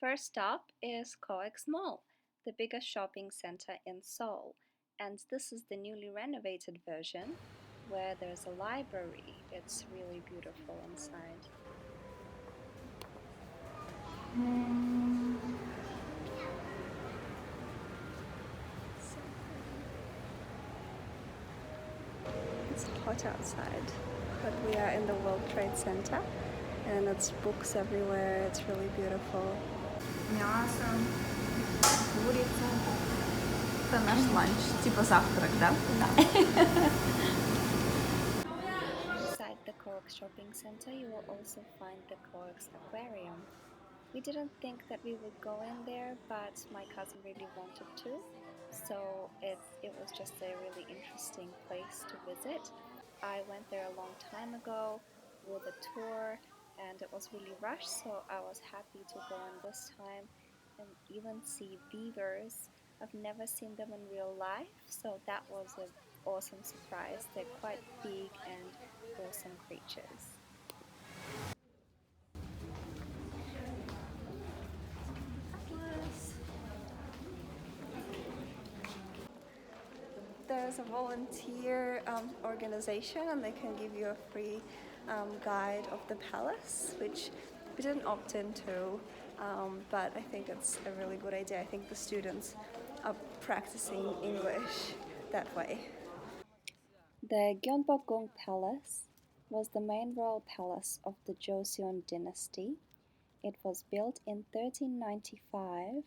first stop is COEX Mall, the biggest shopping center in Seoul, and this is the newly renovated version where there's a library. It's really beautiful inside. It's hot outside, but we are in the World Trade Center and it's books everywhere. It's really beautiful. Мясо, курица. Это наш ланч, типа завтрак, да? Да. Inside the COEX shopping center, you will also find the COEX aquarium. We didn't think that we would go in there, but my cousin really wanted to. So it was just a really interesting place to visit. I went there a long time ago with a tour and it was really rushed, so I was happy to go in this time and even see beavers. I've never seen them in real life, so that was an awesome surprise. They're quite big and awesome creatures. There's a volunteer organization and they can give you a free guide of the palace, which we didn't opt into, but I think it's a really good idea. I think the students are practicing English that way. The GYEONGBOKGUNG Palace was the main royal palace of the Joseon dynasty. It was built in 1395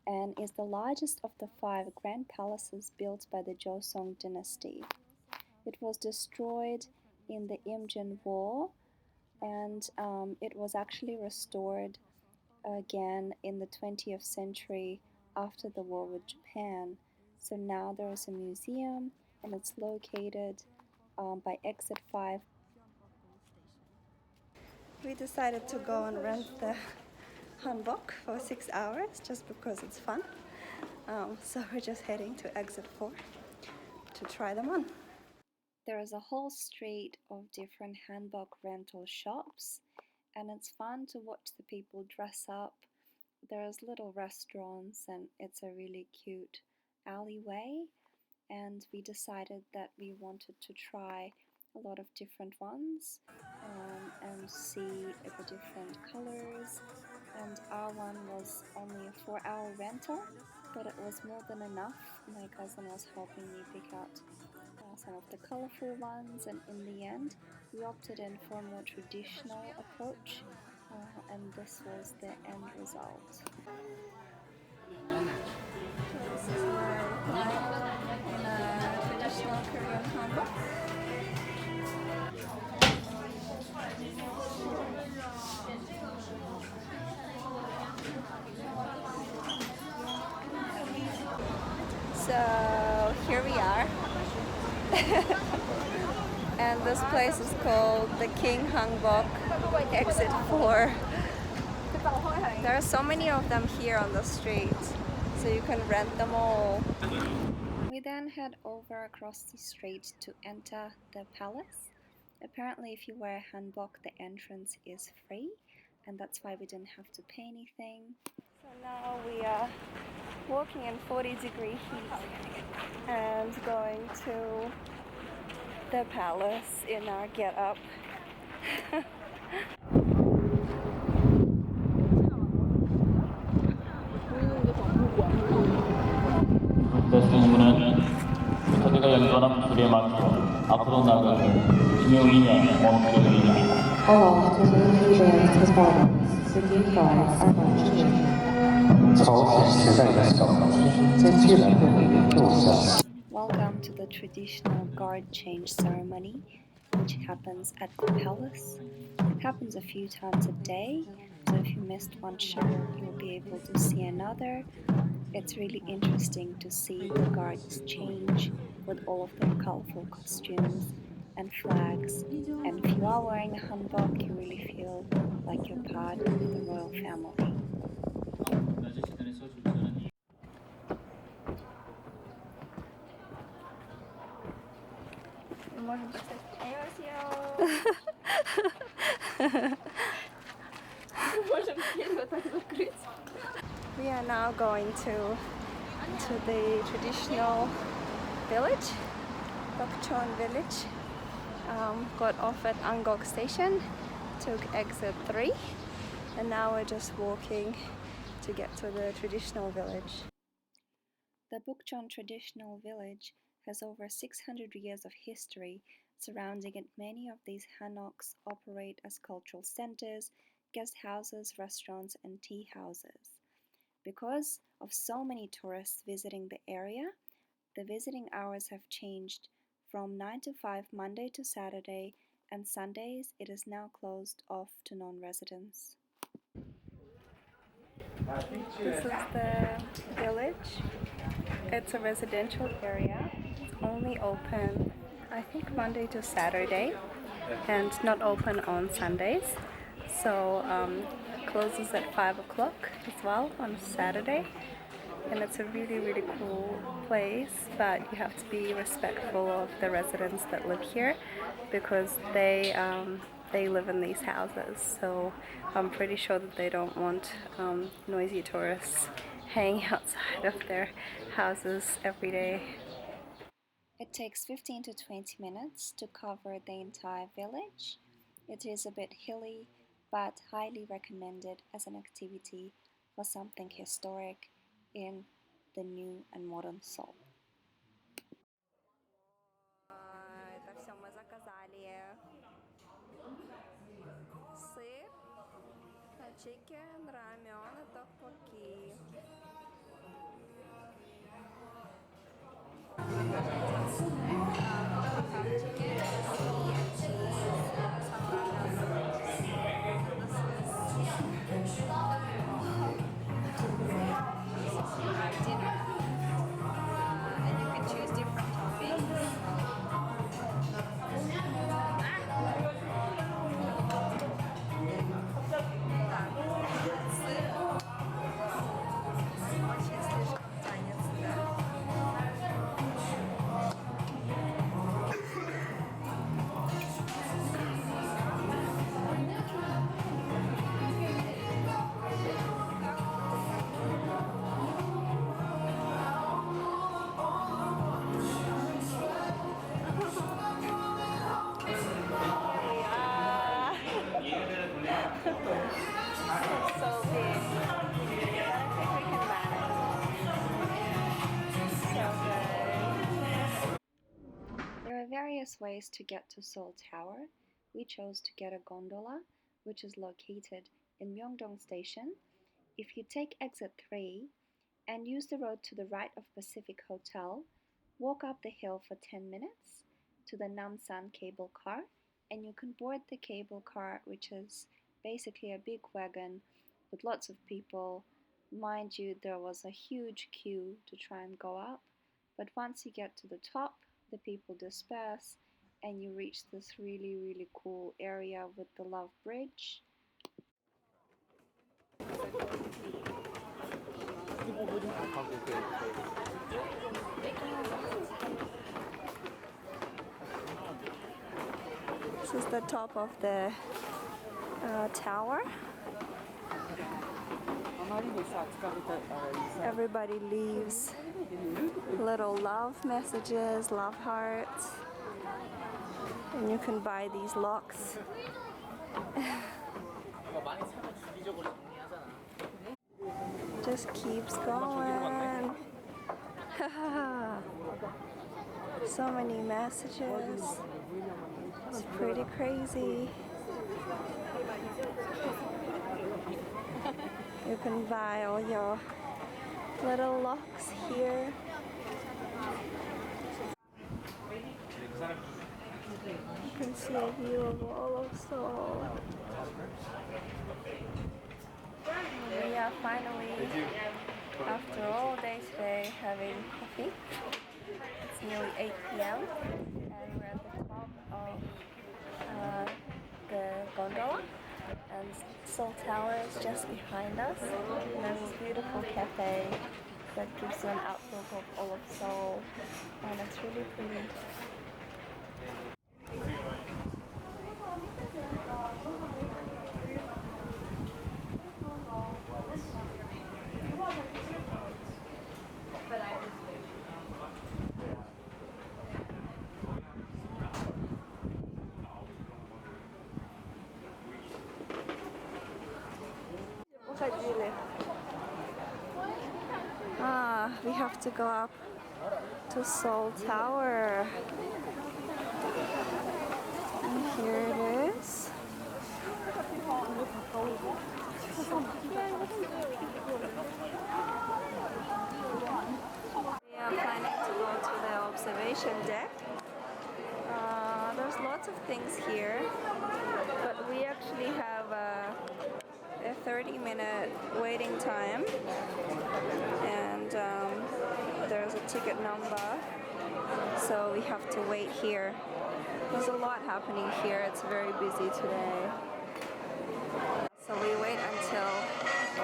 and is the largest of the 5 grand palaces built by the Joseon dynasty. It was destroyed in the Imjin War, and it was actually restored again in the 20th century after the war with Japan. So now there is a museum and it's located by exit 5. We decided to go and rent the hanbok for 6 hours just because it's fun. So we're just heading to exit 4 to try them on. There is a whole street of different hanbok rental shops and it's fun to watch the people dress up. There's little restaurants and it's a really cute alleyway, and we decided that we wanted to try a lot of different ones and see the different colors, and our one was only a 4-hour rental, but it was more than enough. My cousin was helping me pick out some of the colorful ones, and in the end we opted in for a more traditional approach, and this was the end result. This is where I in a traditional Korean hanbok. So here we are. And this place is called the King Hanbok Exit 4. There are so many of them here on the street, so you can rent them all. We then head over across the street to enter the palace. Apparently if you wear a hanbok, the entrance is free, and that's why we didn't have to pay anything. So now we are walking in 40-degree heat and going to the palace in our get-up. 저희가 연구하는 소리에 맞춰 앞으로 나가는 김용인의 원표입니다. All officers and correspondents, city guards are marching. 朝鲜时代的小岛在自然的美丽构下。 Welcome to the traditional guard change ceremony, which happens at the palace. It happens a few times a day, so if you missed one show, you'll be able to see another. It's really interesting to see the guards change with all of their colorful costumes and flags. And if you are wearing a hanbok, you really feel like you're part of the royal family. 안녕하세요. We are now going to the traditional village, BUKCHON village. Got off at Angok station, took exit 3, and now we're just walking to get to the traditional village. The BUKCHON traditional village has over 600 years of history surrounding it. Many of these hanoks operate as cultural centers, guest houses, restaurants, and tea houses. Because of so many tourists visiting the area, the visiting hours have changed from 9 to 5 Monday to Saturday, and Sundays it is now closed off to non-residents. This is the village. It's a residential area. It's only open, I think, Monday to Saturday, and not open on Sundays. So closes at 5 o'clock as well on Saturday. And it's a really, really cool place, but you have to be respectful of the residents that live here because they live in these houses. So I'm pretty sure that they don't want noisy tourists hanging outside of their houses every day. It takes 15 to 20 minutes to cover the entire village. It is a bit hilly, but highly recommended as an activity for something historic in the new and modern Seoul. Это все мы заказали. Сыр, chicken, рамен и токбокки. There are various ways to get to Seoul Tower. We chose to get a gondola, which is located in MYEONGDONG station. If you take exit 3 and use the road to the right of Pacific Hotel, walk up the hill for 10 minutes to the Namsan cable car, and you can board the cable car, which is basically a big wagon with lots of people. Mind you, there was a huge queue to try and go up, but once you get to the top, the people disperse and you reach this really, really cool area with the Love Bridge. This is the top of the tower. Everybody leaves little love messages, love hearts, and you can buy these locks. Just keeps going. So many messages. It's pretty crazy. You can buy all your little locks here. You can see a view of all of Seoul. We are finally, after all day today, having coffee. It's nearly 8 p.m. and we're at the top of the gondola. And Seoul Tower is just behind us. And there's this beautiful cafe that gives you an outlook of all of Seoul, and it's really pretty. have to go up to Seoul Tower. And here it is. We are planning to go to the observation deck. There's lots of things here, but we actually have a 30-minute waiting time, and there's a ticket number, so we have to wait here. There's a lot happening here. It's very busy today. So we wait until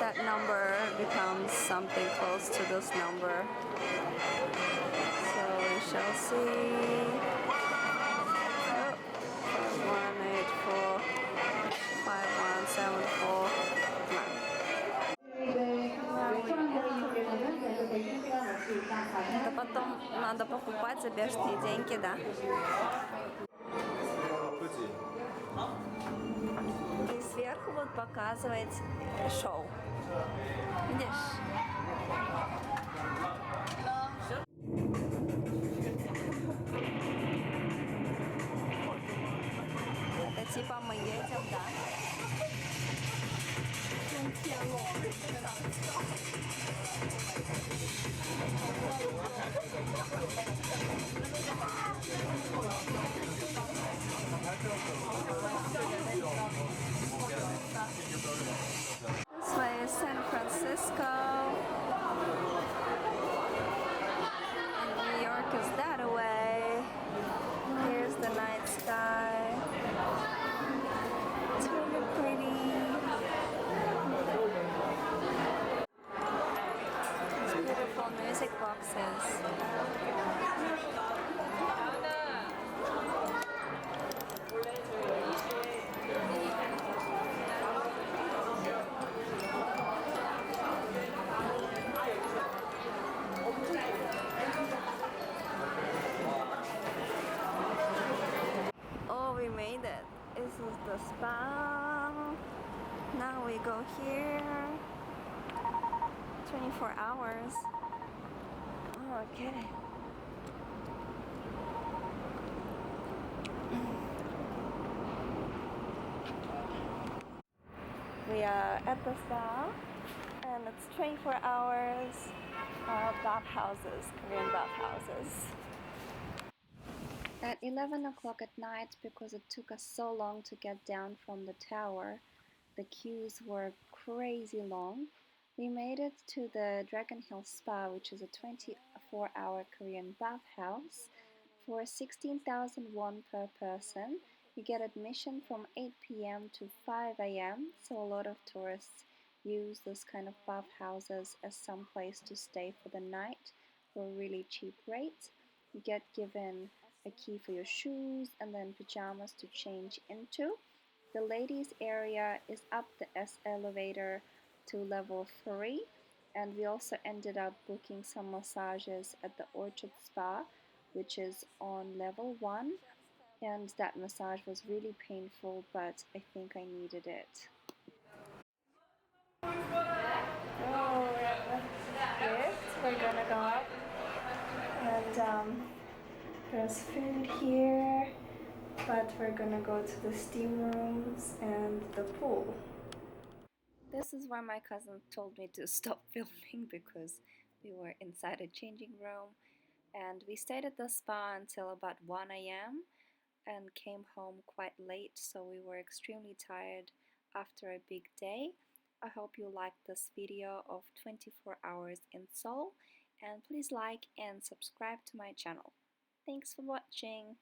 that number becomes something close to this number. So we shall see. Oh, 5184 5174. Это потом надо покупать за бешеные деньги, да? И сверху будут показывать шоу. Видишь? Это типа мы едем, да? This way is San Francisco, and New York is that away. Here's the night sky. It's really pretty. These beautiful music boxes. Oh, we made it. This is the spa. Now we go here. 24 hours. Okay. We are at the spa, and it's 24 hours bathhouses, Korean bathhouses. At 11 o'clock at night, because it took us so long to get down from the tower, the queues were crazy long. We made it to the Dragon Hill Spa, which is a 24-hour Korean bathhouse. For 16,000 won per person, you get admission from 8 p.m. to 5 a.m. So a lot of tourists use this kind of bathhouses as some place to stay for the night for a really cheap rate. You get given a key for your shoes and then pajamas to change into. The ladies area is up the S elevator to level 3, and we also ended up booking some massages at the Orchard Spa, which is on level 1, and that massage was really painful, but I think I needed it. Oh, we're gonna go up, and there's food here, but we're gonna go to the steam rooms and the pool. This is why my cousin told me to stop filming, because we were inside a changing room, and we stayed at the spa until about 1 a.m. and came home quite late, so we were extremely tired after a big day. I hope you liked this video of 24 hours in Seoul, and please like and subscribe to my channel. Thanks for watching.